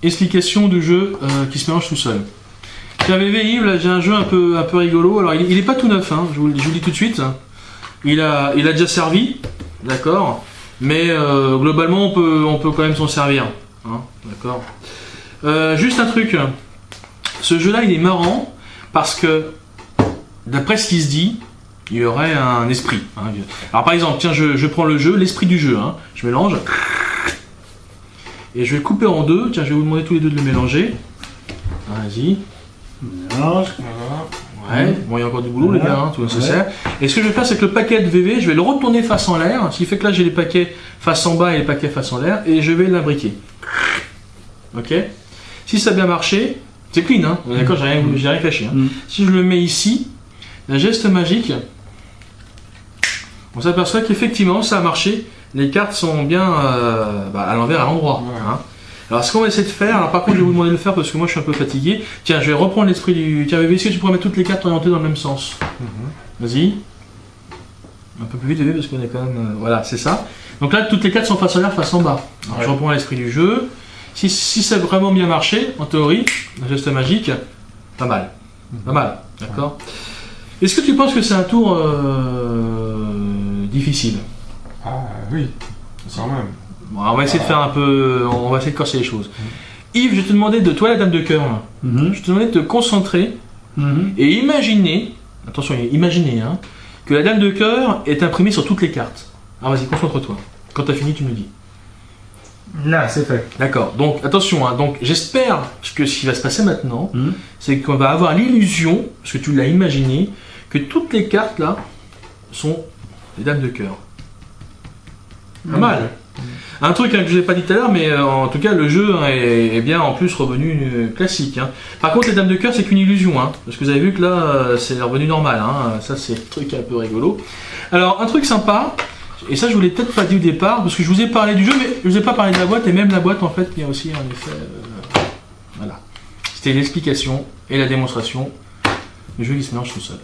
explication du jeu qui se mélange tout seul. KVV Yves, là j'ai un jeu un peu rigolo. Alors il est pas tout neuf, hein, je vous le dis tout de suite. Il a déjà servi, d'accord. Mais globalement on peut quand même s'en servir, hein, d'accord. Juste un truc. Ce jeu-là il est marrant parce que d'après ce qui se dit, il y aurait un esprit. Hein. Alors par exemple, tiens, je prends le jeu, l'esprit du jeu. Hein. Je mélange. Et je vais le couper en deux. Tiens, je vais vous demander tous les deux de le mélanger. Vas-y. Mélange. Ouais. Bon, il y a encore du boulot, les gars, hein, tout nécessaire. Et ce que je vais faire, c'est que le paquet de VV, je vais le retourner face en l'air. Ce qui fait que là, j'ai les paquets face en bas et les paquets face en l'air. Et je vais l'imbriquer. Ok. Si ça a bien marché, c'est clean, hein. D'accord, j'ai rien caché. Hein. Si je le mets ici, un geste magique, on s'aperçoit qu'effectivement ça a marché, les cartes sont bien à l'envers, à l'endroit. Hein. Alors ce qu'on va essayer de faire, alors par contre je vais vous demander de le faire parce que moi je suis un peu fatigué. Tiens, je vais reprendre l'esprit du... Tiens, est-ce que tu pourrais mettre toutes les cartes orientées dans le même sens? Vas-y. Un peu plus vite, parce qu'on est quand même... voilà, c'est ça. Donc là, toutes les cartes sont face en l'air, face en bas. Alors, je reprends l'esprit du jeu. Si ça a vraiment bien marché, en théorie, un geste magique, pas mal. Pas mal, d'accord. Est-ce que tu penses que c'est un tour difficile? Ah oui, quand même. Bon, on va essayer de faire un peu... On va essayer de corser les choses. Yves, je te demandais de... Toi, la dame de cœur, je te demandais de te concentrer et imaginer... Attention, imaginez, hein, que la dame de cœur est imprimée sur toutes les cartes. Alors vas-y, concentre-toi. Quand tu as fini, tu me dis. Là, c'est fait. D'accord, donc attention, hein, donc j'espère que ce qui va se passer maintenant, c'est qu'on va avoir l'illusion, parce que tu l'as imaginé, que toutes les cartes là sont les dames de cœur. Pas mal. Un truc hein, que je n'ai pas dit tout à l'heure, mais en tout cas le jeu hein, est bien en plus revenu classique. Hein. Par contre les dames de cœur c'est qu'une illusion, hein, parce que vous avez vu que là c'est revenu normal, hein, ça c'est un truc un peu rigolo. Alors un truc sympa, et ça je vous l'ai peut-être pas dit au départ, parce que je vous ai parlé du jeu, mais je vous ai pas parlé de la boîte, et même la boîte en fait il y a aussi un effet... voilà. C'était l'explication et la démonstration du jeu qui se mélange tout seul.